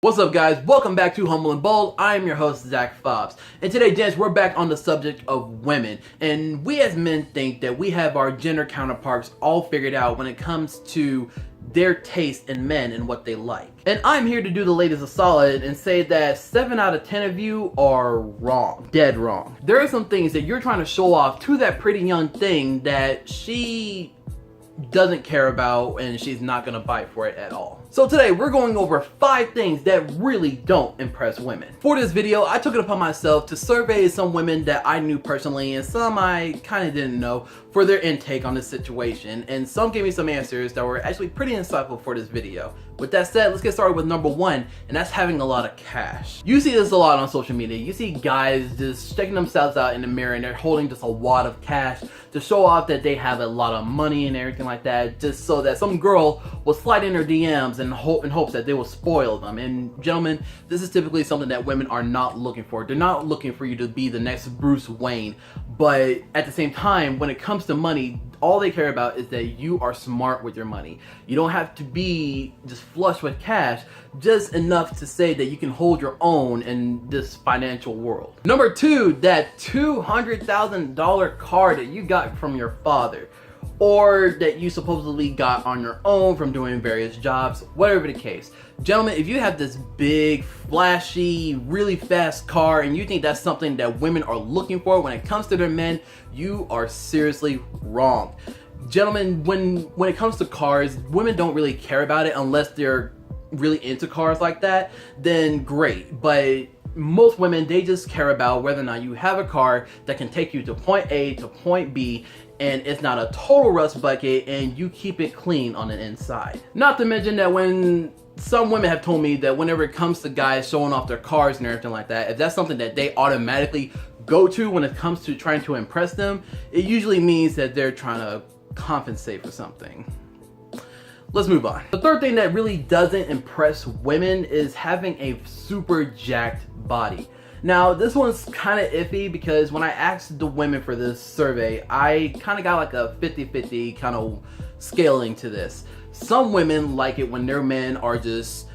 What's up, guys? Welcome back to Humble and Bold. I am your host, Zach Fobbs. And today, gents, we're back on the subject of women. And we as men think that we have our gender counterparts all figured out when it comes to their taste in men and what they like. And I'm here to do the ladies a solid and say that 7 out of 10 of you are wrong. Dead wrong. There are some things that you're trying to show off to that pretty young thing that she doesn't care about and she's not gonna bite for it at all. So today we're going over 5 things that really don't impress women. For this video, I took it upon myself to survey some women that I knew personally and some I kind of didn't know for their intake on this situation, and some gave me some answers that were actually pretty insightful for this video. With that said, let's get started with number 1, and that's having a lot of cash. You see this a lot on social media. You see guys just checking themselves out in the mirror and they're holding just a wad of cash to show off that they have a lot of money and everything like that, just so that some girl will slide in their DMs in hopes that they will spoil them. And gentlemen, this is typically something that women are not looking for. They're not looking for you to be the next Bruce Wayne, but at the same time, when it comes to money, all they care about is that you are smart with your money. You don't have to be just flush with cash, just enough to say that you can hold your own in this financial world. Number 2, that $200,000 car that you got from your father, or that you supposedly got on your own from doing various jobs, whatever the case. Gentlemen, if you have this big, flashy, really fast car and you think that's something that women are looking for when it comes to their men, you are seriously wrong. Gentlemen, when it comes to cars, women don't really care about it unless they're really into cars like that, then great. But most women, they just care about whether or not you have a car that can take you to point A to point B, and it's not a total rust bucket, and you keep it clean on the inside. Not to mention that when some women have told me that whenever it comes to guys showing off their cars and everything like that, if that's something that they automatically go to when it comes to trying to impress them, it usually means that they're trying to compensate for something. Let's move on. The third thing that really doesn't impress women is having a super jacked body. Now, this one's kind of iffy because when I asked the women for this survey, I kind of got like a 50-50 kind of scaling to this. Some women like it when their men are just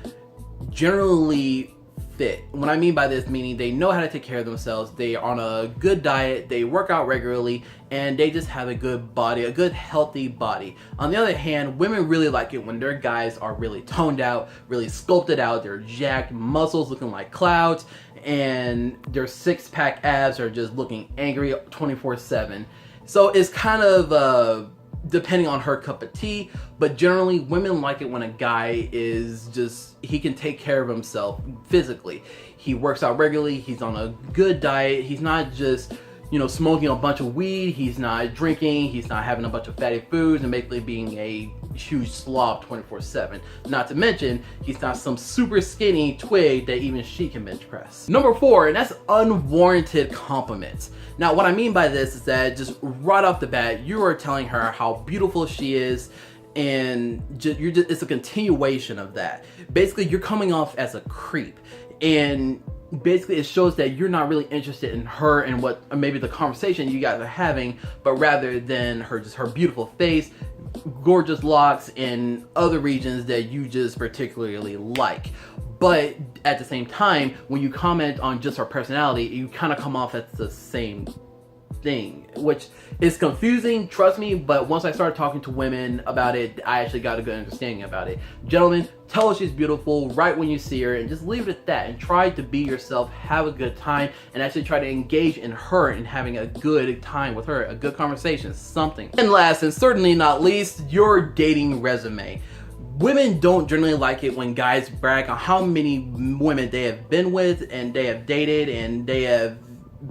generally fit. What I mean by this, meaning they know how to take care of themselves, they are on a good diet, they work out regularly, and they just have a good body, a good healthy body. On the other hand, women really like it when their guys are really toned out, really sculpted out, they're jacked, muscles looking like clouds, and their 6-pack abs are just looking angry 24/7. So it's kind of depending on her cup of tea, but generally women like it when a guy is just, he can take care of himself physically. He works out regularly, he's on a good diet, he's not just, you know, smoking a bunch of weed, he's not drinking, he's not having a bunch of fatty foods and basically being a huge slob 24/7. Not to mention, he's not some super skinny twig that even she can bench press. Number 4, and that's unwarranted compliments. Now, what I mean by this is that just right off the bat, you are telling her how beautiful she is, and it's a continuation of that. Basically, you're coming off as a creep, and basically it shows that you're not really interested in her and what, or maybe the conversation you guys are having, but rather than her, just her beautiful face, gorgeous locks, and other regions that you just particularly like. But at the same time, when you comment on just her personality, you kind of come off as the same thing, which is confusing, trust me, but once I started talking to women about it, I actually got a good understanding about it. Gentlemen, tell her she's beautiful right when you see her, and just leave it at that, and try to be yourself, have a good time, and actually try to engage in her and having a good time with her, a good conversation, something. And last, and certainly not least, your dating resume. Women don't generally like it when guys brag on how many women they have been with, and they have dated, and they have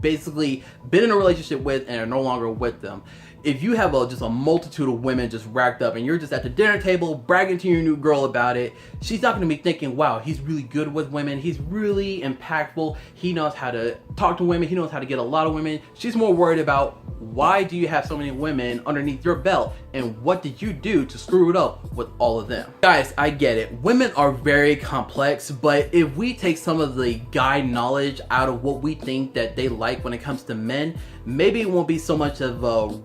basically been in a relationship with and are no longer with them. If you have just a multitude of women just racked up and you're just at the dinner table bragging to your new girl about it, she's not going to be thinking, wow, he's really good with women, he's really impactful, he knows how to talk to women, he knows how to get a lot of women. She's more worried about, why do you have so many women underneath your belt, and what did you do to screw it up with all of them? Guys, I get it, women are very complex, but if we take some of the guide knowledge out of what we think that they like when it comes to men, maybe it won't be so much of a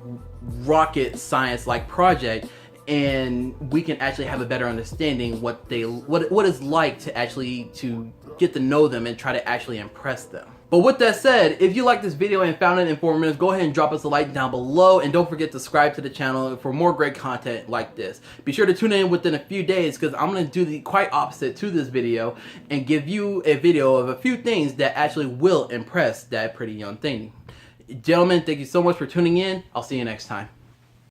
rocket science like project, and we can actually have a better understanding what it's like to actually to get to know them and try to actually impress them. But with that said, if you like this video and found it informative, go ahead and drop us a like down below, and don't forget to subscribe to the channel for more great content like this. Be sure to tune in within a few days, because I'm going to do the quite opposite to this video and give you a video of a few things that actually will impress that pretty young thing. Gentlemen, thank you so much for tuning in. I'll see you next time.